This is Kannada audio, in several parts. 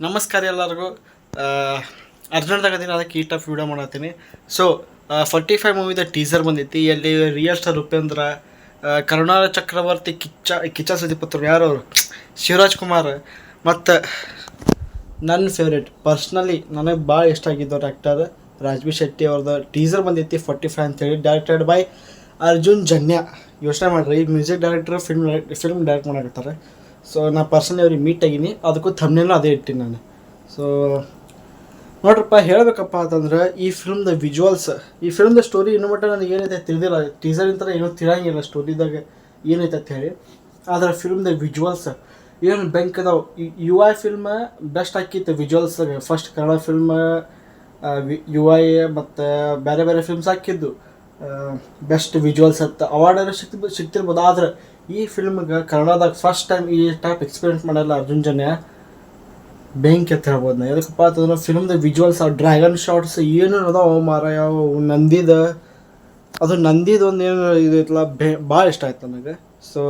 ನಮಸ್ಕಾರ ಎಲ್ಲರಿಗೂ. ಅರ್ಜೆಂಟ್ದಾಗದೀನಿ, ಅದಕ್ಕೆ ಈ ಟೈಪ್ ವೀಡಿಯೋ ಮಾಡತ್ತೀನಿ. ಸೊ 45 ಮೂವಿದ ಟೀಸರ್ ಬಂದೈತಿ. ಎಲ್ಲಿ ರಿಯಲ್ ಸ್ಟಾರ್ ಉಪೇಂದ್ರ, ಕರುಣಾರ ಚಕ್ರವರ್ತಿ, ಕಿಚ್ಚ ಸುದೀಪ್ ಯಾರು ಅವರು, ಶಿವರಾಜ್ ಕುಮಾರ್ ಮತ್ತು ನನ್ನ ಫೇವ್ರೇಟ್ ಪರ್ಸ್ನಲಿ ನನಗೆ ಭಾಳ ಇಷ್ಟ ಆಗಿದ್ದವ್ರು ಆ್ಯಕ್ಟರ್ ರಾಜ್ಬಿ ಶೆಟ್ಟಿ ಅವ್ರದ್ದು ಟೀಸರ್ ಬಂದೈತಿ 45 ಅಂತೇಳಿ. Directed by Arjun Janya. ಯೋಚನೆ ಮಾಡಿರಿ, ಈಗ ಮ್ಯೂಸಿಕ್ ಡೈರೆಕ್ಟರ್ ಫಿಲ್ಮ್ ಡೈರೆಕ್ಟ್ ಮಾಡಾಕತ್ತಾರೆ. ಸೊ ನಾ ಪರ್ಸನಲಿ ಅವ್ರಿಗೆ ಮೀಟ್ ಆಗಿನಿ, ಅದಕ್ಕೂ ಥಂಬ್ನೇಲ್ನೂ ಅದೇ ಇಟ್ಟಿನಿ ನಾನು. ಸೊ ನೋಡ್ರಪ್ಪ, ಹೇಳಬೇಕಪ್ಪ ಅಂತಂದ್ರೆ ಈ ಫಿಲ್ಮ್ದ ವಿಜುವಲ್ಸ್, ಈ ಫಿಲ್ಮ್ದ ಸ್ಟೋರಿ ಇನ್ನೂ ಮಟ್ಟ ನನಗೆ ಏನೈತೆ ತಿಳಿದಿಲ್ಲ. ಟೀಸರ್ ಏನೂ ತಿಳಿಯಂಗಿಲ್ಲ ಸ್ಟೋರಿದಾಗ ಏನೈತೆ ಅಂತ ಹೇಳಿ. ಆದರೆ ಫಿಲ್ಮ್ದ ವಿಜುವಲ್ಸ್ ಏನು ಬೆಂಕ್ ಅದಾವೆ. ಯು ಐ ಫಿಲ್ಮ್ ಬೆಸ್ಟ್ ಹಾಕಿತ್ತು ವಿಜುವಲ್ಸ್ದಾಗ. First Kannada film U I ಮತ್ತು ಬೇರೆ ಬೇರೆ ಫಿಲ್ಮ್ಸ್ ಹಾಕಿದ್ದು ಬೆಸ್ಟ್ ವಿಜುವಲ್ಸ್ ಅಂತ ಅವಾರ್ಡ್ ಸಿಗ್ತಿರ್ಬೋದು. ಆದ್ರೆ ಈ ಫಿಲ್ಮ್ಗೆ ಕನ್ನಡದಾಗ ಫಸ್ಟ್ ಟೈಮ್ ಈ ಟೈಪ್ ಎಕ್ಸ್ಪೀರಿಯನ್ಸ್ ಮಾಡಲ್ಲ ಅರ್ಜುನ್ ಜನ್ಯ. ಬೆಂಕಿ ಅಂತ ಹೇಳ್ಬೋದು ನಾ. ಎದಕ್ಕಪ್ಪ ಅಂತಂದ್ರೆ ಫಿಲ್ಮ್ದ ವಿಜುವಲ್ಸ್, ಆ ಡ್ರ್ಯಾಗನ್ ಶಾಟ್ಸ್ ಏನು ಅದಾವ ಮಾರ, ಯಾವ ನಂದಿದ ಒಂದು ಏನು ಇದು ಐತಲ್ಲ, ಭಾಳ ಇಷ್ಟ ಆಯ್ತು ನನಗೆ. ಸೊ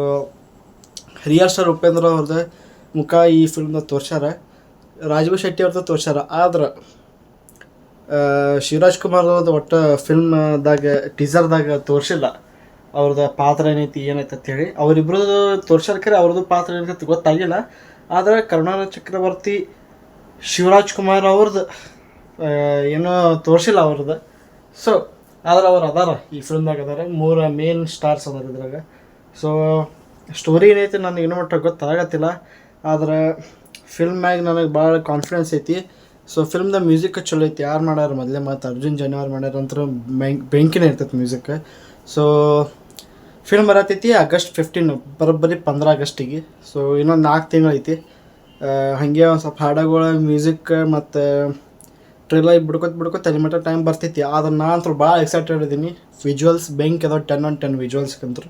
ರಿಯಲ್ ಸ್ಟಾರ್ ಉಪೇಂದ್ರ ಅವ್ರದ್ದು ಮುಖ ಈ ಫಿಲ್ಮ್ದಾಗ ತೋರ್ಸ್ಯಾರ, ರಾಜ್ಬಿ ಶೆಟ್ಟಿ ಅವ್ರದ್ದು ತೋರ್ಸ್ಯಾರ. ಆದ್ರೆ ಶಿವರಾಜ್ ಕುಮಾರ್ ಅವ್ರದ್ದು ಒಟ್ಟು ಫಿಲ್ಮ್ದಾಗ ಟೀಸರ್ದಾಗ ತೋರಿಸಿಲ್ಲ ಅವ್ರದ್ದು ಪಾತ್ರ ಏನೈತಿ ಅಂತೇಳಿ. ಅವರಿಬ್ಬರದ್ದು ತೋರ್ಸ್ಯಾರ, ಅವ್ರದ್ದು ಪಾತ್ರ ಏನೈತಿ ಗೊತ್ತಾಗಿಲ್ಲ. ಆದರೆ ಕರುಣಾರ ಚಕ್ರವರ್ತಿ, ಶಿವರಾಜ್ ಕುಮಾರ್ ಅವ್ರದ್ದು ಏನೋ ತೋರಿಸಿಲ್ಲ ಅವ್ರದ್ದು. ಸೊ ಆದ್ರೆ ಅವ್ರು ಅದಾರ ಈ ಫಿಲ್ಮ್ದಾಗ, ಅದಾರ 3 ಮೇನ್ ಸ್ಟಾರ್ಸ್ ಅದಾರ ಇದ್ರಾಗ. ಸೊ ಸ್ಟೋರಿ ಏನೈತಿ ನನಗೆ ಇನ್ನೂ ಮಟ್ಟ ಗೊತ್ತಾಗತ್ತಿಲ್ಲ. ಆದ್ರೆ ಫಿಲ್ಮ್ಯಾಗ ನನಗೆ ಭಾಳ ಕಾನ್ಫಿಡೆನ್ಸ್ ಐತಿ. ಸೊ ಫಿಲ್ಮ್ದ ಮ್ಯೂಸಿಕ್ ಚಲೋ ಐತಿ. ಯಾರು ಮಾಡ್ಯಾರ ಮೊದಲೇ ಮತ್ತು ಅರ್ಜುನ್ ಜನ್ಯ ಅವ್ರು ಮಾಡ್ಯಾರ ಅಂತ ಬೆಂಕಿನೇ ಇರ್ತೈತೆ ಮ್ಯೂಸಿಕ್. ಸೊ ಫಿಲ್ಮ್ ಬರತೈತಿ ಆಗಸ್ಟ್ 15, ಬರೋಬ್ಬರಿ 15 ಆಗಸ್ಟಿಗೆ. ಸೊ ಇನ್ನೊಂದು 4 ತಿಂಗಳು ಐತಿ. ಹಾಗೆ ಒಂದು ಸ್ವಲ್ಪ ಹಾಡುಗಳ ಮ್ಯೂಸಿಕ್ ಮತ್ತು ಟ್ರೇಲರ್ ಬಿಡ್ಕೋತ ಅಲ್ಲಿ ಮಟ್ಟ ಟೈಮ್ ಬರ್ತೈತಿ. ಆದ್ರೆ ನಾನು ಅಂತೂ ಭಾಳ ಎಕ್ಸೈಟೆಡ್ ಇದ್ದೀನಿ. ವಿಜುವಲ್ಸ್ ಬೆಂಕಿ ಅದಾವ, 10 on 10 ವಿಜುವಲ್ಸ್ಗಂತೂ.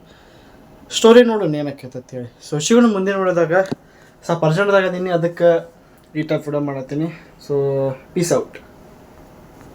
ಸ್ಟೋರಿ ನೋಡೋಣ ಏನಕ್ಕೆ ಅಂತ ಹೇಳಿ. ಸೊ ಶಿವನ ಮುಂದೆ ನೋಡಿದಾಗ ಸ್ವಲ್ಪ ಅರ್ಜೆಂಟ್ದಾಗ ಅದೀನಿ, ಅದಕ್ಕೆ ಈ ಟೈಪ್ ವಿಡಿಯೋ ಮಾಡತ್ತೀನಿ. So peace out.